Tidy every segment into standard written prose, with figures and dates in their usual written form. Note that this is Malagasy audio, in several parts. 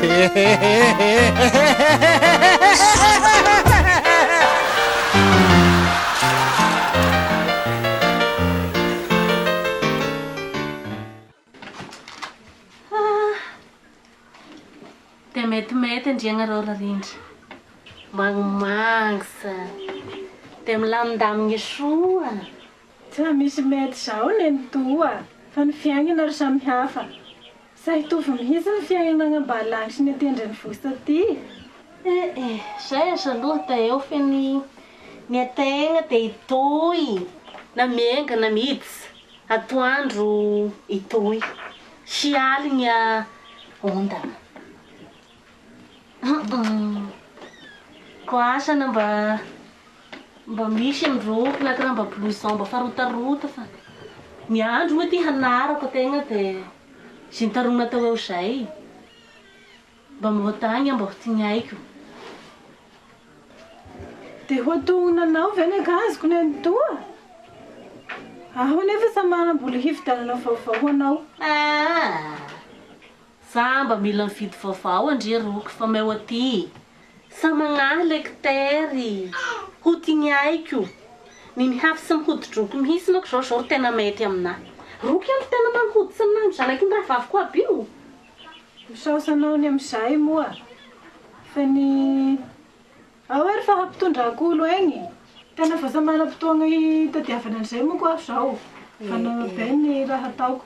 Dia mety andrianareo rarindra magnomangisa dia milamindamigna soa. Tsy misy mety zao ny toa fa ny fiainana ry samy hafa. Sa hitovy mihitsy ny fiainana agnambalany sy ny atendran'ny vosa ty. Zay aza aloha da eo fe ny ategna dia itoy na mienga na miditsy atoandro itoy sy aligna ondana. Ko asana mba misy androko na karaha mba blouson mba farotarota fa ny andro moa ty hanarako ategna dia sy nitarona tao eo zay mba mivotagna mba ho tignaiko. Dia ho atognanao ve ny akazoko ny antoa? Aho nefa sa manam-bola hividianana vaovao anao. Sa mba mila mividy vaovao andria roko fa meo aty sa magnahy lektery ho tignaiko ny mihafa sy mihodidroko mihitsy nako zao ry tena mety aminahy. Roko ihany tena manhoditsy anahy zanako ny raha vaviko aby io. Misaosanao ny amin'izay moa fa ny ao ery fa hampitondrako olo egny tena fa sa manam-potoagna hitadiavana an'izay moa ko aho zao fa be ny raha ataoko.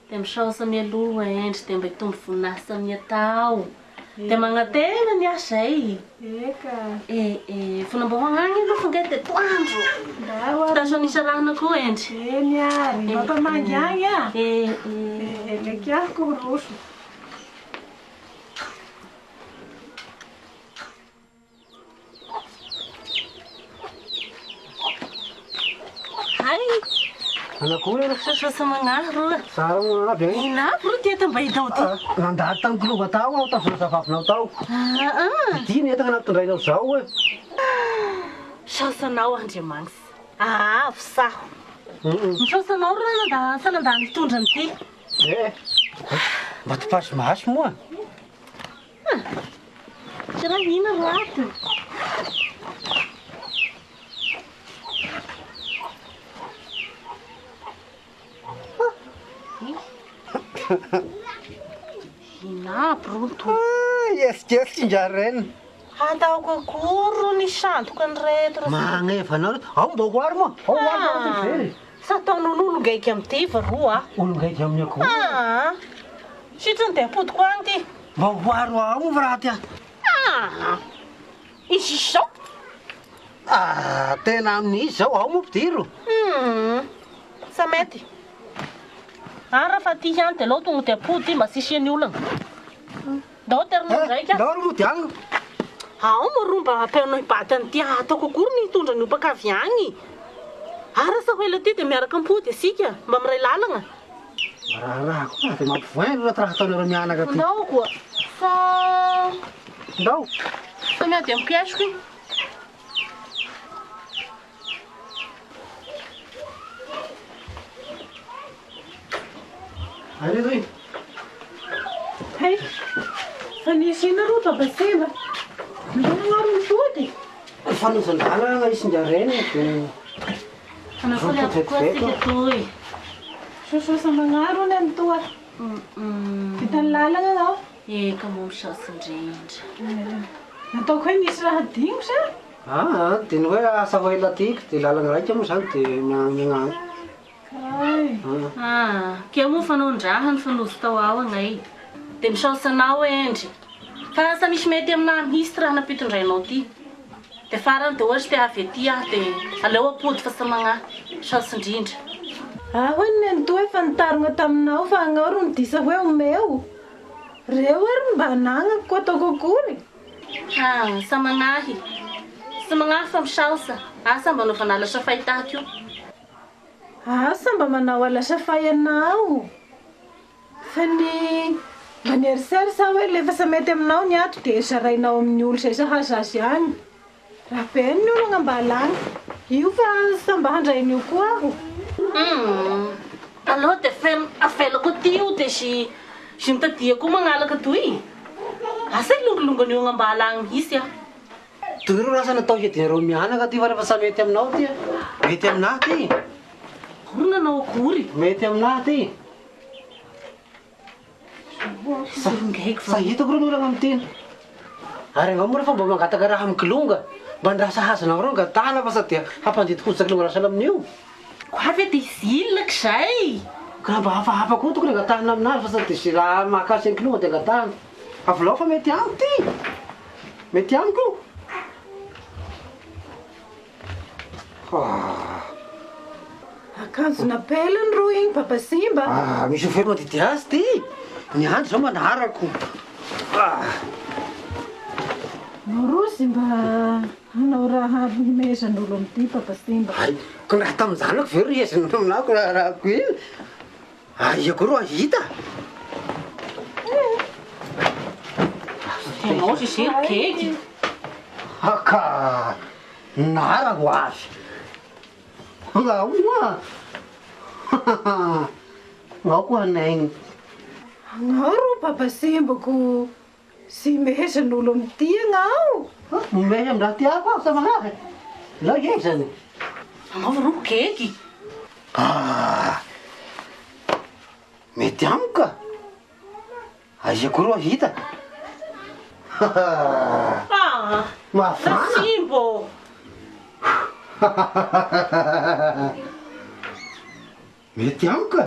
Dia misaosa mialoha endry dia mba hitombo voninahitra amin'ny atao dia magnatena ny azay. Eka. Fona mba hoagnany aloha fa nge dia toandro taso nisy rahana koa endry. Niary mampamangy agny a. Leky ahiko roso. Anakory ro Sasa magnahy roa. Sara mo aby agny. Inapy ro tieta mba hitao ty. Nandady tamin'ny kilova tao aho tavona savavinao tao. Ty ny entana nampitondrainao zao e. Saosanao Andriamanitra. Fisaho. Misaosanao ro sa nandany mitondra an'ity. Mba tipasimasy moa. Tsy raha hina ro ato. Inapy ro to. Esikesin-dra reny. Ataoko akory ro ny sandoka ny reto. Magnevanao ao mba hoary moa. Ao hoary ao very. Sa ataon'olo ngaiky amin'ity va roa. Olo ngaiky amin'ny akory. Sitrany dia apodiko agny ty. Mba hoary ao mo raha ty. Izy zao. Tena amin'izy zao ao mo mpidiro. Sa mety. Raha fa ty ihany dia alao tonga dia apody mba sisian'ny olana. Dao terinao ndraika. Dao ro modiagna. Ao mo ro mba ampianao hibaty an'ity ataoko akory ny hitondra ny opakavy agny. Raha sa hoela ty dia miaraka ampody asika mba miray lalagna. Raha koa dia mampivoaina raha raha ataonareo mianaka ty. Ndao koa. Ndao. Sa miady amin'ny piasiko iny. Aí, Luiz. Hey, fa nisy ina ro babaseva. Nanaro ny tody. Fanosandala isin-dra reny dia Anakory ako koa sika toy. Sososa magnaro ny amin'ny toa. Vita ny lalagna anao. Eka mo misaosa indrindra. Nataoko hoe nisy raha digno sa? Dia ny hoe asa ho ela tiako dia lalagna raika moa zany dia miagnano. Kea moa fanaondrahany fanozy tao ao agnay. Dia misaosanao endry. Fa sa misy mety aminahy mihitsy raha nampitondrainao ty. Dia farany dia ohatry te avy aty aho dia aleo apody fa sa magnahy. Misaosa indrindra. Hoe ny antoa efa nitarona taminao fa agnao ro nidisa hoe omeo. Reo ery mba anagnako ko ataoko akory. Sa magnahy. Sa magnahy fa misaosa. Asa mba nao fanala sa fahitako io. Asa mba manao alasa fay anao. Fa ny mba nierisary sa hoe lefa sa mety aminao ny ato dia sarainao amin'ny olo zay sa hazazy any. Raha be ny olo agnambalany. Io fa sa mba handrain'io koa aho. Aloha dia afelako ty io dia sy mitadiako mangalaka toy. Asa longolongany eo agnambala agny misy ah. Toy rasa natao hiadinareo mianaka ty fa rehefa sa mety aminao ty. Mety aminahy ty. Kory nanao akory? Mety aminahy ty. Sirongaiky Sa hitako ro nolagna amin'ny tena. Ary angao moa rehefa mba mangataka raha amin'ny kilonga. Mba ndrasa hazanao reo angatahana fa sady hampandito kotsaka kilonga rasa amin'io. Ko avy ty zilaka zay. Ka mba hafahafa koa tokony angatahana aminazy fa sady sy raha mahakasy ny kilonga dia angatahana. Avolao fa mety amiko ty. Mety amiko. Akanjona pelany ro igny Papa Simba. Misy oferma didi azy ty. Ny andro zao manarako. Marosy mba hanao raha himezan'olo amity Papa Simba. Ay, ko raha tamin'ny zanako ve ro ezany aminako rahako iny. Iako ro ahita. Tenao sy sery keky. Haka, nara ho azy. Ngao moa. Ngao ko hanaigny. Ngao ro Papa Simba ko sy mehezan'olo amity ngao. Mehy amin'ny raha tiako ako sa manahy. Lao ezany. Anaova ro keky. Mety amiko ka. Aiako ro ahita. Mafana. Simbo. Mety amiko ka.